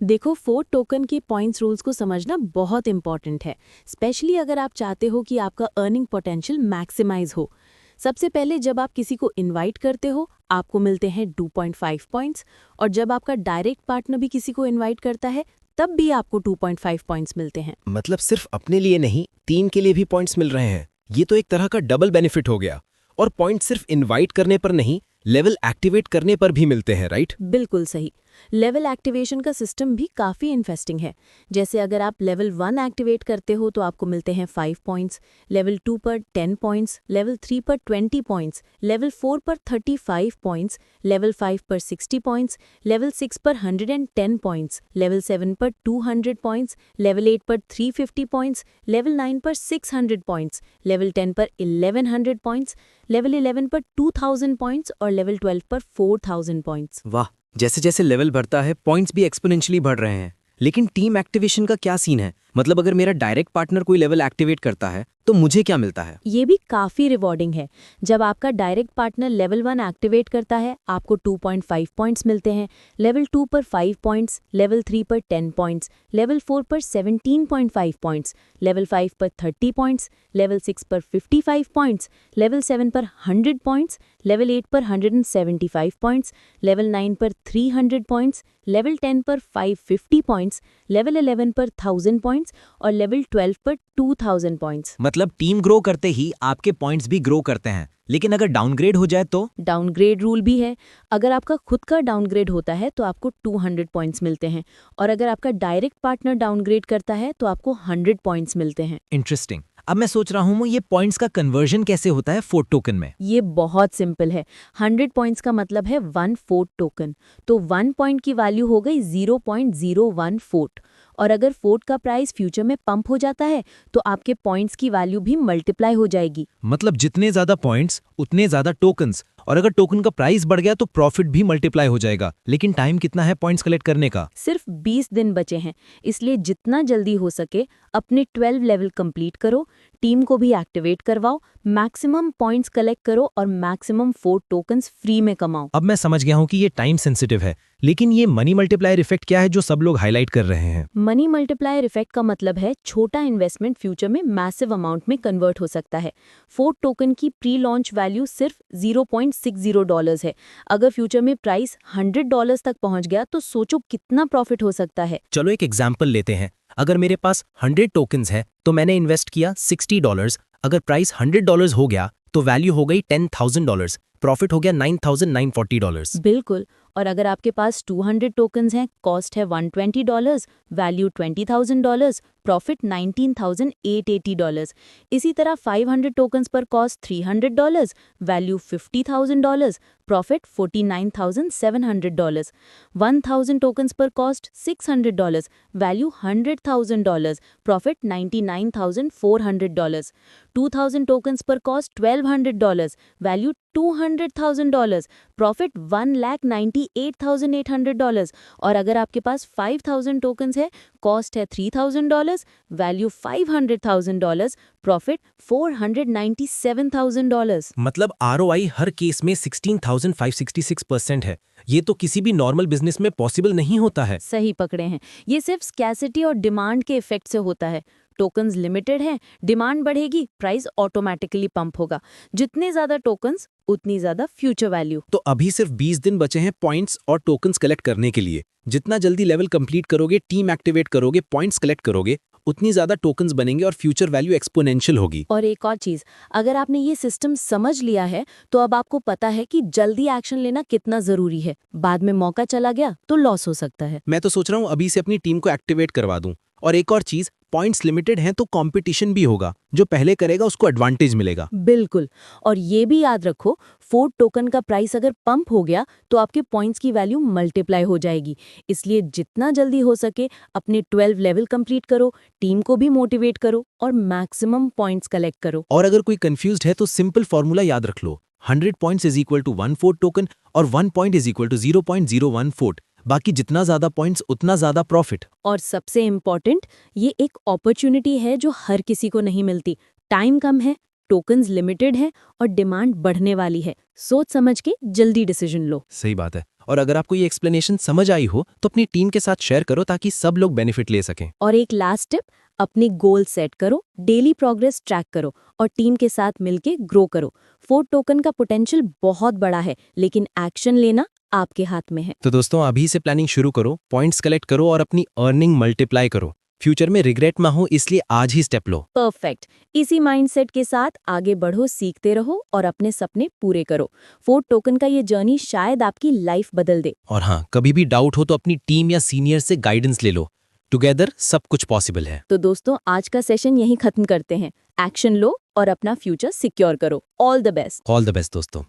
देखो, fort token के points rules को समझना बहुत इंपॉर्टेंट है, स्पेशली अगर आप चाहते हो कि आपका अर्निंग पोटेंशियल मैक्सिमाइज हो। सबसे पहले जब आप किसी को इनवाइट करते हो, आपको मिलते हैं 2.5 पॉइंट्स, और जब आपका डायरेक्ट पार्टनर भी किसी को इनवाइट करता है, तब भी आपको 2.5 पॉइंट्स मिलते हैं। मतलब सिर्फ अपने लिए नहीं, टीम के लिए भी पॉइंट्स मिल रहे हैं। ये तो एक तरह का डबल बेनिफिट हो गया। और पॉइंट सिर्फ इनवाइट करने पर नहीं, लेवल एक्टिवेट करने पर भी मिलते हैं, राइट? बिल्कुल सही। लेवल एक्टिवेशन का सिस्टम भी काफ़ी इंटरेस्टिंग है। जैसे अगर आप लेवल 1 एक्टिवेट करते हो तो आपको मिलते हैं 5 पॉइंट्स, लेवल 2 पर 10 पॉइंट्स, लेवल 3 पर 20 पॉइंट्स, लेवल 4 पर 35 पॉइंट्स, लेवल 5 पर 60 पॉइंट्स, लेवल 6 पर 110 पॉइंट्स, लेवल 7 पर 200 पॉइंट्स, लेवल 8 पर 350 पॉइंट्स, लेवल 9 पर 600 पॉइंट्स, लेवल 10 पर 1100 पॉइंट्स, लेवल 11 पर 2000 पॉइंट्स और लेवल 12 पर 4000 पॉइंट्स। वाह, जैसे जैसे लेवल बढ़ता है पॉइंट्स भी एक्सपोनेंशियली बढ़ रहे हैं। लेकिन टीम एक्टिवेशन का क्या सीन है? मतलब अगर मेरा डायरेक्ट पार्टनर कोई लेवल एक्टिवेट करता है तो मुझे क्या मिलता है? ये भी काफ़ी रिवॉर्डिंग है। जब आपका डायरेक्ट पार्टनर लेवल 1 एक्टिवेट करता है, आपको 2.5 पॉइंट्स मिलते हैं, लेवल 2 पर 5 पॉइंट्स, लेवल 3 पर 10 पॉइंट्स, लेवल 4 पर 17.5 पॉइंट्स, लेवल 5 पर 30 पॉइंट्स, लेवल 6 पर 55 पॉइंट्स, लेवल 7 पर 100 पॉइंट्स, लेवल 8 पर 175 पॉइंट्स, लेवल 9 पर 300 पॉइंट्स, लेवल 10 पर 550 पॉइंट्स, लेवल 11 पर 1000 पॉइंट्स और लेवल 12 पर 2000 पॉइंट्स। मतलब टीम ग्रो करते ही आपके पॉइंट्स भी ग्रो करते हैं। लेकिन अगर डाउनग्रेड हो जाए तो? डाउनग्रेड रूल भी है। अगर आपका खुद का डाउनग्रेड होता है तो आपको 200 पॉइंट्स मिलते हैं, और अगर आपका डायरेक्ट पार्टनर डाउनग्रेड करता है तो आपको 100 पॉइंट्स मिलते हैं। इंटरेस्टिंग। अब मैं सोच रहा हूँ ये पॉइंट्स का कन्वर्जन कैसे होता है फोर्ट टोकन में? ये बहुत सिंपल है। 100 पॉइंट्स का मतलब है 1 फोर्ट टोकन, तो 1 पॉइंट की वैल्यू हो गई 0.01 फोर्ट। और अगर फोर्ट का प्राइस फ्यूचर में पंप हो जाता है तो आपके पॉइंट्स की वैल्यू भी मल्टीप्लाई हो जाएगी। मतलब जितने ज्यादा पॉइंट्स उतने ज्यादा टोकन्स, और अगर टोकन का प्राइस बढ़ गया तो प्रॉफिट भी मल्टीप्लाई हो जाएगा। लेकिन टाइम कितना है पॉइंट्स कलेक्ट करने का? सिर्फ 20 दिन बचे हैं, इसलिए जितना जल्दी हो सके अपने 12 लेवल कंप्लीट करो, टीम को भी एक्टिवेट करवाओ, मैक्सिमम पॉइंट्स कलेक्ट करो और मैक्सिमम फोर्ट टोकन्स फ्री में कमाओ। अब मैं समझ गया हूँ कि ये टाइम सेंसिटिव है। लेकिन ये मनी मल्टीप्लायर इफेक्ट क्या है जो सब लोग हाईलाइट कर रहे हैं? मनी मल्टीप्लायर इफेक्ट का मतलब है छोटा इन्वेस्टमेंट फ्यूचर में मैसिव अमाउंट में कन्वर्ट हो सकता है। फोर्ट टोकन की प्री लॉन्च वैल्यू सिर्फ $0.60 है। अगर फ्यूचर में प्राइस $100 तक पहुंच गया तो सोचो कितना प्रॉफिट हो सकता है। चलो एक एग्जाम्पल लेते हैं। अगर मेरे पास 100 टोकन्स है तो मैंने इन्वेस्ट किया $60। अगर प्राइस $100 हो गया तो वैल्यू हो गई $10,000, प्रॉफिट हो गया $9,940। बिल्कुल। और अगर आपके पास 200 टोकन्स हैं, कॉस्ट है $120, वैल्यू $20,000, प्रॉफिट $19,880। इसी तरह 500 टोकन्स पर कॉस्ट $300, वैल्यू $50,000, प्रॉफिट $49,700। 1000 टोकन्स पर कॉस्ट $600, वैल्यू $100,000, प्रॉफिट $99,400। 2000 टोकन्स पर कॉस्ट $1,200, वैल्यू $200,000, प्रॉफिट $1,98,800। और अगर आपके पास 5000 टोकन्स है, कॉस्ट है $3,000, वैल्यू $500,000, प्रॉफिट $497,000। मतलब आरओआई हर केस में 16,566% है। ये तो किसी भी नॉर्मल बिजनेस में पॉसिबल नहीं होता है। सही पकड़े हैं। ये सिर्फ स्कैसिटी और डिमांड के इफेक्ट से होता है। टोकन्स लिमिटेड हैं, डिमांड बढ़ेगी, प्राइस ऑटोमेटिकली पंप होगा। जितने ज्यादा टोकन्स उतनी ज्यादा फ्यूचर वैल्यू। तो अभी सिर्फ 20 दिन बचे हैं पॉइंट्स और टोकन्स कलेक्ट करने के लिए। जितना जल्दी लेवल कंप्लीट करोगे, टीम एक्टिवेट करोगे, पॉइंट्स कलेक्ट करोगे, उतनी ज्यादा टोकन्स बनेंगे और फ्यूचर वैल्यू एक्सपोनेंशियल होगी। और एक और चीज, अगर आपने ये सिस्टम समझ लिया है तो अब आपको पता है कि जल्दी एक्शन लेना कितना जरूरी है। बाद में मौका चला गया तो लॉस हो सकता है। मैं तो सोच रहा हूँ अभी से अपनी टीम को एक्टिवेट करवा दूं। और एक और चीज, पॉइंट्स लिमिटेड हैं तो कंपटीशन भी होगा। जो पहले करेगा उसको एडवांटेज मिलेगा। बिल्कुल। और ये भी याद रखो, फोर्ट टोकन का प्राइस अगर पंप हो गया तो आपके पॉइंट्स की वैल्यू मल्टीप्लाई हो जाएगी। इसलिए जितना जल्दी हो सके अपने 12 लेवल कंप्लीट करो, टीम को भी मोटिवेट करो और मैक्सिमम पॉइंट्स कलेक्ट करो। और अगर कोई कंफ्यूज्ड है तो सिंपल फॉर्मूला याद रख लो। 100 points is equal to 1 fort token और 1 point is equal to 0.01 fort. बाकी जितना ज्यादा पॉइंट्स उतना ज्यादा प्रॉफिट। और सबसे इम्पॉर्टेंट, ये एक अपॉर्चुनिटी है जो हर किसी को नहीं मिलती। टाइम कम है, टोकन्स लिमिटेड है और डिमांड बढ़ने वाली है। सोच समझ के जल्दी डिसीजन लो। सही बात है। और अगर आपको ये एक्सप्लेनेशन समझ आई हो तो अपनी टीम के साथ शेयर करो ताकि सब लोग बेनिफिट ले सकें। और एक लास्ट टिप, अपने गोल सेट करो, डेली प्रोग्रेस ट्रैक करो और टीम के साथ मिलके ग्रो करो। फोर्ट टोकन का पोटेंशियल बहुत बड़ा है, लेकिन एक्शन लेना आपके हाथ में है। तो दोस्तों अभी से प्लानिंग शुरू करो, पॉइंट्स कलेक्ट करो और अपनी अर्निंग मल्टीप्लाई करो। फ्यूचर में रिग्रेट ना हो, इसलिए आज ही स्टेप लो। परफेक्ट। इसी माइंडसेट के साथ आगे बढ़ो, सीखते रहो और अपने सपने पूरे करो। फोर्ट टोकन का ये जर्नी शायद आपकी लाइफ बदल दे। और हाँ, कभी भी डाउट हो तो अपनी टीम या सीनियर से गाइडेंस ले लो। टुगेदर सब कुछ पॉसिबल है। तो दोस्तों आज का सेशन यहीं खत्म करते हैं। एक्शन लो और अपना फ्यूचर सिक्योर करो। All the best. All the best दोस्तों।